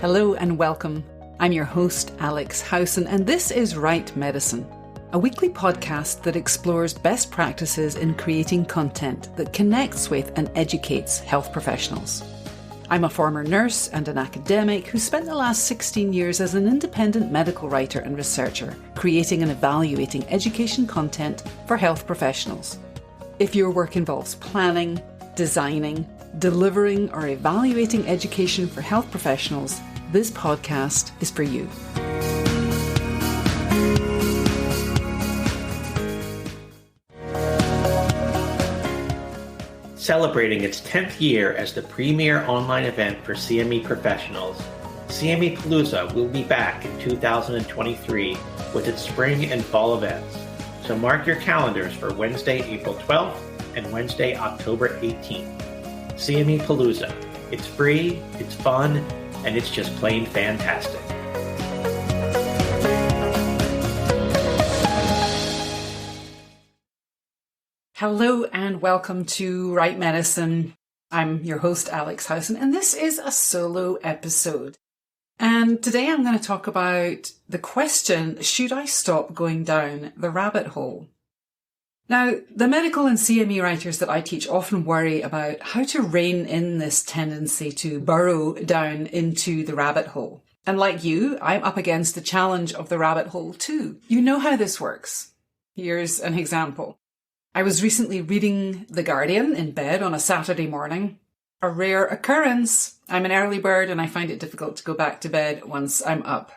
Hello and welcome. I'm your host, Alex Howson, and this is Right Medicine, a weekly podcast that explores best practices in creating content that connects with and educates health professionals. I'm a former nurse and an academic who spent the last 16 years as an independent medical writer and researcher, creating and evaluating education content for health professionals. If your work involves planning, designing, delivering, or evaluating education for health professionals, this podcast is for you. Celebrating its 10th year as the premier online event for CME professionals, CME Palooza will be back in 2023 with its spring and fall events. So mark your calendars for Wednesday, April 12th and Wednesday, October 18th. CME Palooza. It's free, it's fun, and it's just plain fantastic. Hello and welcome to Right Medicine. I'm your host, Alex Howson, and this is a solo episode. And today I'm going to talk about the question, should I stop going down the rabbit hole? Now, the medical and CME writers that I teach often worry about how to rein in this tendency to burrow down into the rabbit hole. And like you, I'm up against the challenge of the rabbit hole too. You know how this works. Here's an example. I was recently reading The Guardian in bed on a Saturday morning. A rare occurrence. I'm an early bird and I find it difficult to go back to bed once I'm up.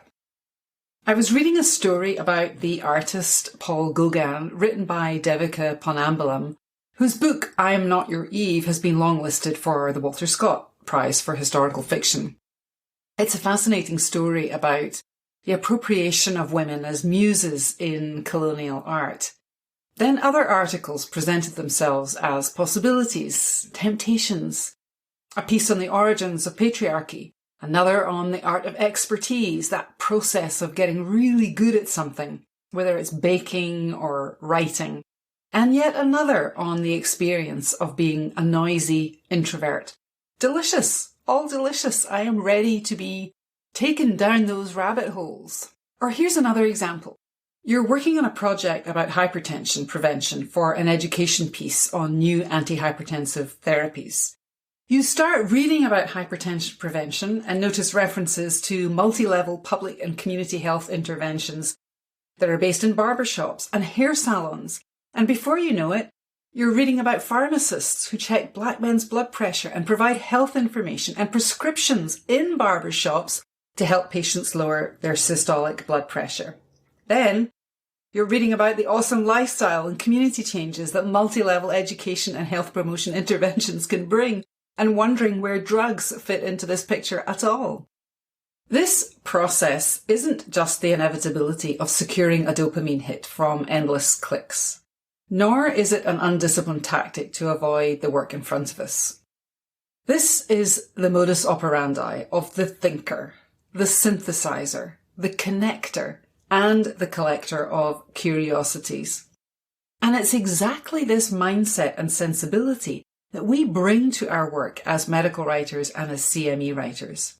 I was reading a story about the artist Paul Gauguin, written by Devika Ponnambalam, whose book I Am Not Your Eve has been longlisted for the Walter Scott Prize for Historical Fiction. It's a fascinating story about the appropriation of women as muses in colonial art. Then other articles presented themselves as possibilities, temptations. A piece on the origins of patriarchy, another on the art of expertise, that process of getting really good at something, whether it's baking or writing, and yet another on the experience of being a noisy introvert. Delicious, all delicious. I am ready to be taken down those rabbit holes. Or here's another example. You're working on a project about hypertension prevention for an education piece on new antihypertensive therapies. You start reading about hypertension prevention and notice references to multi-level public and community health interventions that are based in barbershops and hair salons. And before you know it, you're reading about pharmacists who check black men's blood pressure and provide health information and prescriptions in barbershops to help patients lower their systolic blood pressure. Then you're reading about the awesome lifestyle and community changes that multi-level education and health promotion interventions can bring, and wondering where drugs fit into this picture at all. This process isn't just the inevitability of securing a dopamine hit from endless clicks, nor is it an undisciplined tactic to avoid the work in front of us. This is the modus operandi of the thinker, the synthesizer, the connector, and the collector of curiosities. And it's exactly this mindset and sensibility that we bring to our work as medical writers and as CME writers.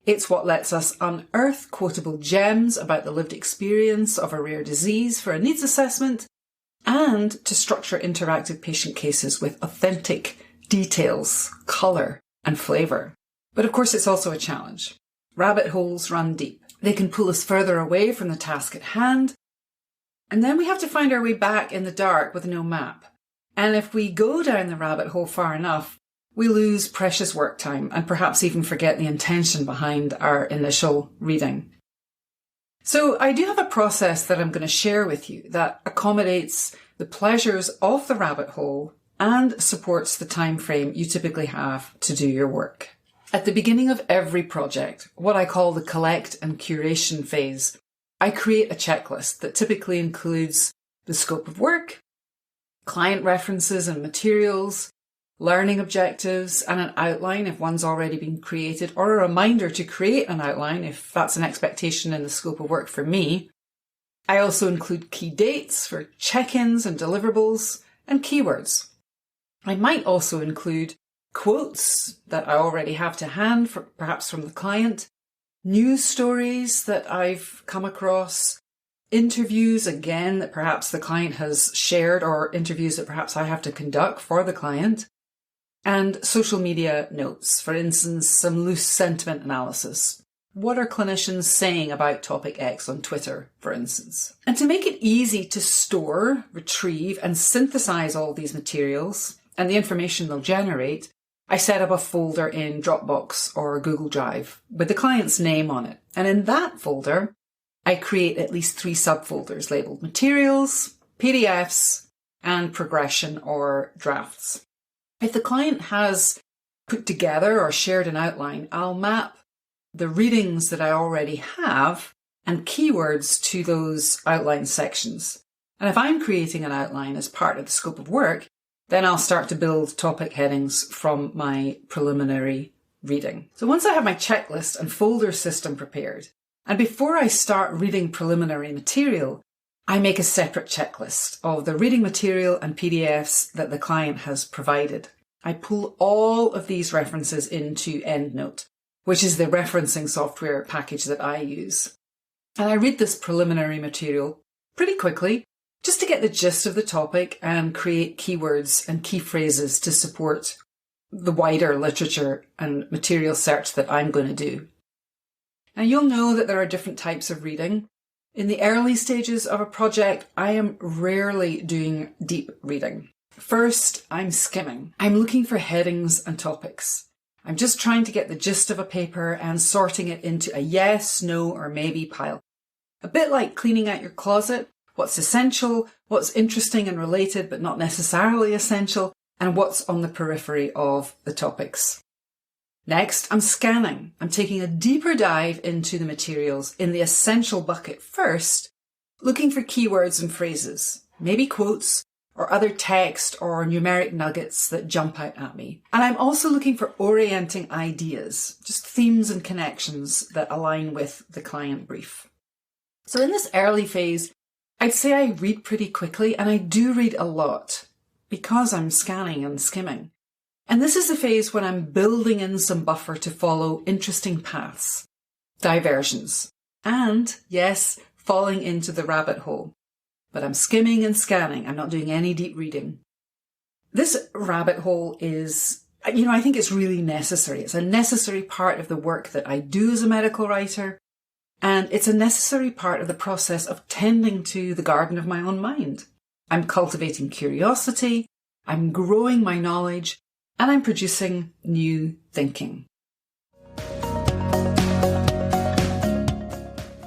It's what lets us unearth quotable gems about the lived experience of a rare disease for a needs assessment, and to structure interactive patient cases with authentic details, colour, and flavour. But of course, it's also a challenge. Rabbit holes run deep. They can pull us further away from the task at hand, and then we have to find our way back in the dark with no map. And if we go down the rabbit hole far enough, we lose precious work time and perhaps even forget the intention behind our initial reading. So I do have a process that I'm going to share with you that accommodates the pleasures of the rabbit hole and supports the time frame you typically have to do your work. At the beginning of every project, what I call the collect and curation phase, I create a checklist that typically includes the scope of work, client references and materials, learning objectives, and an outline if one's already been created, or a reminder to create an outline if that's an expectation in the scope of work for me. I also include key dates for check-ins and deliverables, and keywords. I might also include quotes that I already have to hand, perhaps from the client, news stories that I've come across, interviews, again, that perhaps the client has shared or interviews that perhaps I have to conduct for the client, and social media notes, for instance, some loose sentiment analysis. What are clinicians saying about topic X on Twitter, for instance? And to make it easy to store, retrieve, and synthesize all these materials and the information they'll generate, I set up a folder in Dropbox or Google Drive with the client's name on it. And in that folder, I create at least 3 subfolders labeled materials, PDFs, and progression or drafts. If the client has put together or shared an outline, I'll map the readings that I already have and keywords to those outline sections. And if I'm creating an outline as part of the scope of work, then I'll start to build topic headings from my preliminary reading. So once I have my checklist and folder system prepared, and before I start reading preliminary material, I make a separate checklist of the reading material and PDFs that the client has provided. I pull all of these references into EndNote, which is the referencing software package that I use. And I read this preliminary material pretty quickly, just to get the gist of the topic and create keywords and key phrases to support the wider literature and material search that I'm going to do. Now you'll know that there are different types of reading. In the early stages of a project, I am rarely doing deep reading. First, I'm skimming. I'm looking for headings and topics. I'm just trying to get the gist of a paper and sorting it into a yes, no, or maybe pile. A bit like cleaning out your closet, what's essential, what's interesting and related but not necessarily essential, and what's on the periphery of the topics. Next, I'm scanning. I'm taking a deeper dive into the materials in the essential bucket first, looking for keywords and phrases, maybe quotes, or other text or numeric nuggets that jump out at me. And I'm also looking for orienting ideas, just themes and connections that align with the client brief. So in this early phase, I'd say I read pretty quickly, and I do read a lot because I'm scanning and skimming. And this is the phase when I'm building in some buffer to follow interesting paths, diversions, and yes, falling into the rabbit hole. But I'm skimming and scanning. I'm not doing any deep reading. This rabbit hole is, I think it's really necessary. It's a necessary part of the work that I do as a medical writer. And it's a necessary part of the process of tending to the garden of my own mind. I'm cultivating curiosity. I'm growing my knowledge. And I'm producing new thinking.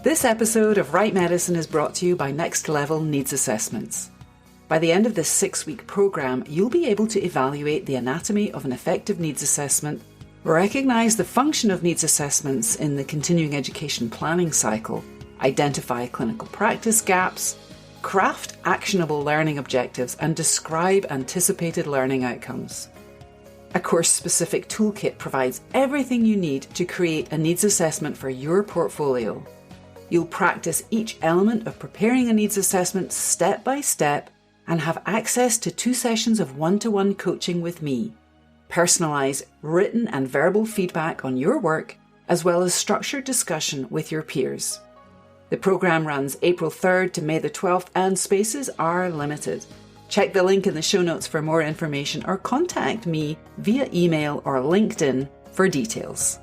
This episode of Right Medicine is brought to you by Next Level Needs Assessments. By the end of this 6-week program, you'll be able to evaluate the anatomy of an effective needs assessment, recognise the function of needs assessments in the continuing education planning cycle, identify clinical practice gaps, craft actionable learning objectives, and describe anticipated learning outcomes. A course-specific toolkit provides everything you need to create a needs assessment for your portfolio. You'll practice each element of preparing a needs assessment step by step and have access to 2 sessions of one-to-one coaching with me, personalise written and verbal feedback on your work, as well as structured discussion with your peers. The programme runs April 3rd to May the 12th and spaces are limited. Check the link in the show notes for more information or contact me via email or LinkedIn for details.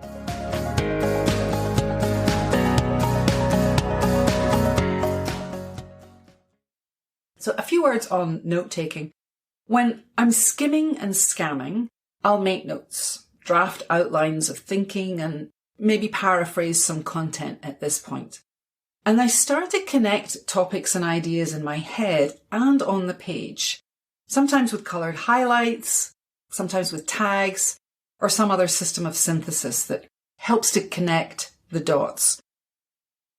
So a few words on note-taking. When I'm skimming and scanning, I'll make notes, draft outlines of thinking, and maybe paraphrase some content at this point. And I start to connect topics and ideas in my head and on the page, sometimes with coloured highlights, sometimes with tags, or some other system of synthesis that helps to connect the dots.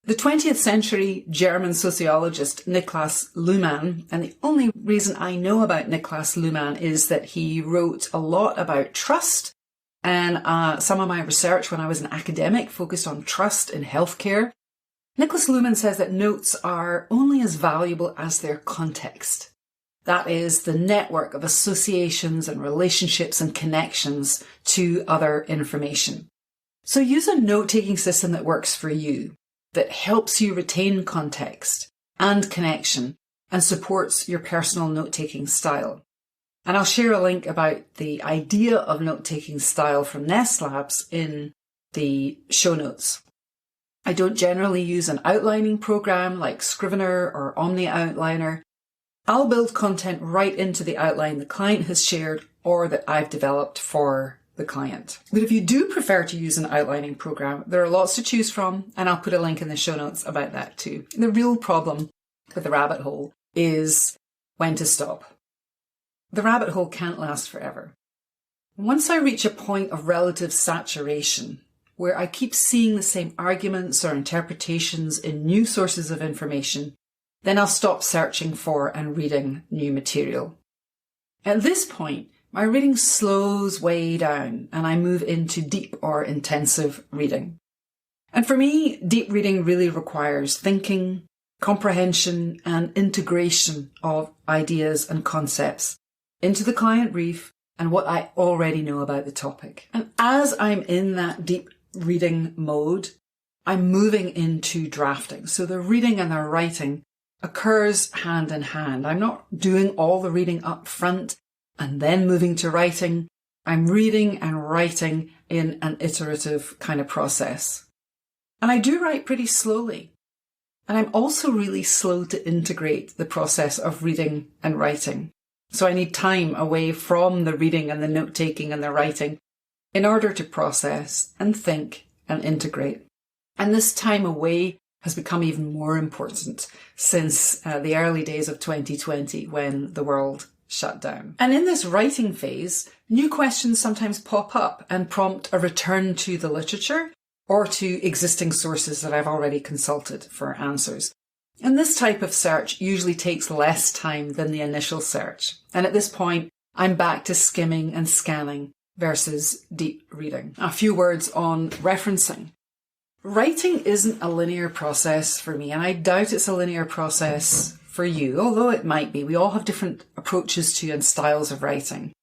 The 20th century German sociologist Niklas Luhmann, and the only reason I know about Niklas Luhmann is that he wrote a lot about trust, and some of my research when I was an academic focused on trust in healthcare. Niklas Luhmann says that notes are only as valuable as their context. That is, the network of associations and relationships and connections to other information. So use a note-taking system that works for you, that helps you retain context and connection and supports your personal note-taking style. And I'll share a link about the idea of note-taking style from Nest Labs in the show notes. I don't generally use an outlining program like Scrivener or Omni Outliner. I'll build content right into the outline the client has shared or that I've developed for the client. But if you do prefer to use an outlining program, there are lots to choose from, and I'll put a link in the show notes about that too. The real problem with the rabbit hole is when to stop. The rabbit hole can't last forever. Once I reach a point of relative saturation, where I keep seeing the same arguments or interpretations in new sources of information, then I'll stop searching for and reading new material. At this point, my reading slows way down and I move into deep or intensive reading. And for me, deep reading really requires thinking, comprehension, and integration of ideas and concepts into the client brief and what I already know about the topic. And as I'm in that deep reading mode, I'm moving into drafting. So the reading and the writing occurs hand in hand. I'm not doing all the reading up front and then moving to writing. I'm reading and writing in an iterative kind of process. And I do write pretty slowly. And I'm also really slow to integrate the process of reading and writing. So I need time away from the reading and the note-taking and the writing in order to process and think and integrate. And this time away has become even more important since the early days of 2020 when the world shut down. And in this writing phase, new questions sometimes pop up and prompt a return to the literature or to existing sources that I've already consulted for answers. And this type of search usually takes less time than the initial search. And at this point, I'm back to skimming and scanning versus deep reading. A few words on referencing. Writing isn't a linear process for me, and I doubt it's a linear process for you, although it might be. We all have different approaches to and styles of writing.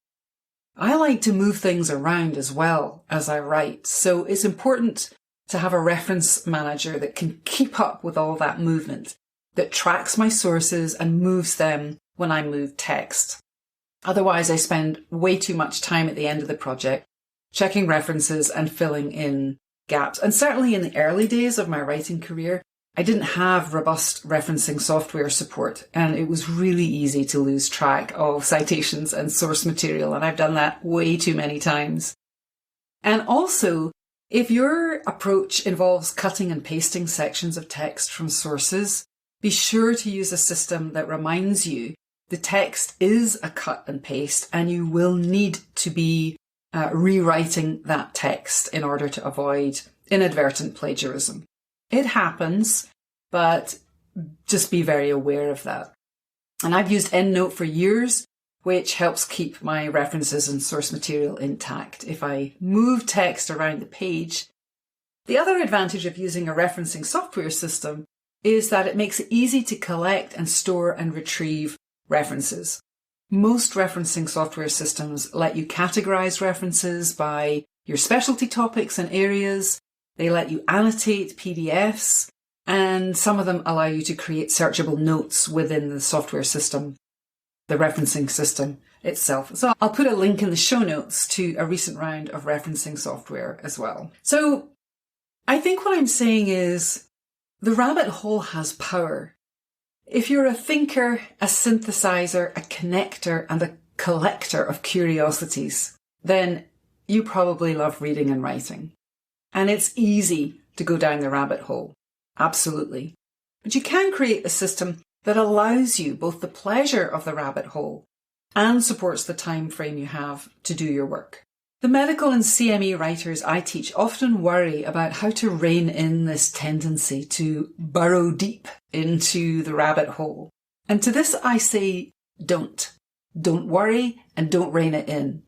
I like to move things around as well as I write, so it's important to have a reference manager that can keep up with all that movement, that tracks my sources and moves them when I move text. Otherwise, I spend way too much time at the end of the project checking references and filling in gaps. And certainly in the early days of my writing career, I didn't have robust referencing software support, and it was really easy to lose track of citations and source material, and I've done that way too many times. And also, if your approach involves cutting and pasting sections of text from sources, be sure to use a system that reminds you the text is a cut and paste, and you will need to be rewriting that text in order to avoid inadvertent plagiarism. It happens, but just be very aware of that. And I've used EndNote for years, which helps keep my references and source material intact if I move text around the page. The other advantage of using a referencing software system is that it makes it easy to collect and store and retrieve references. Most referencing software systems let you categorize references by your specialty topics and areas. They let you annotate PDFs, and some of them allow you to create searchable notes within the software system, the referencing system itself. So I'll put a link in the show notes to a recent round of referencing software as well. So I think what I'm saying is the rabbit hole has power. If you're a thinker, a synthesizer, a connector, and a collector of curiosities, then you probably love reading and writing. And it's easy to go down the rabbit hole. Absolutely. But you can create a system that allows you both the pleasure of the rabbit hole and supports the time frame you have to do your work. The medical and CME writers I teach often worry about how to rein in this tendency to burrow deep into the rabbit hole. And to this I say, don't. Don't worry and don't rein it in.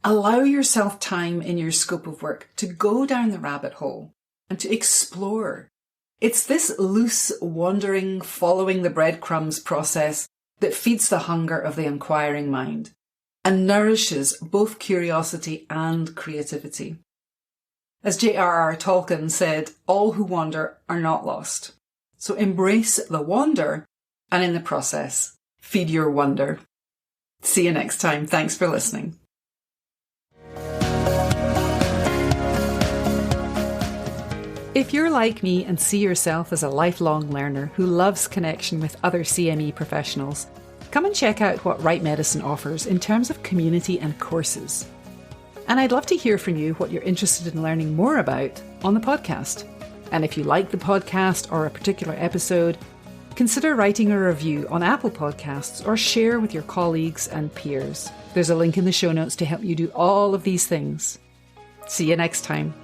Allow yourself time in your scope of work to go down the rabbit hole and to explore. It's this loose, wandering, following the breadcrumbs process that feeds the hunger of the inquiring mind and nourishes both curiosity and creativity. As J.R.R. Tolkien said, all who wander are not lost. So embrace the wander and in the process, feed your wonder. See you next time. Thanks for listening. If you're like me and see yourself as a lifelong learner who loves connection with other CME professionals, come and check out what Right Medicine offers in terms of community and courses. And I'd love to hear from you what you're interested in learning more about on the podcast. And if you like the podcast or a particular episode, consider writing a review on Apple Podcasts or share with your colleagues and peers. There's a link in the show notes to help you do all of these things. See you next time.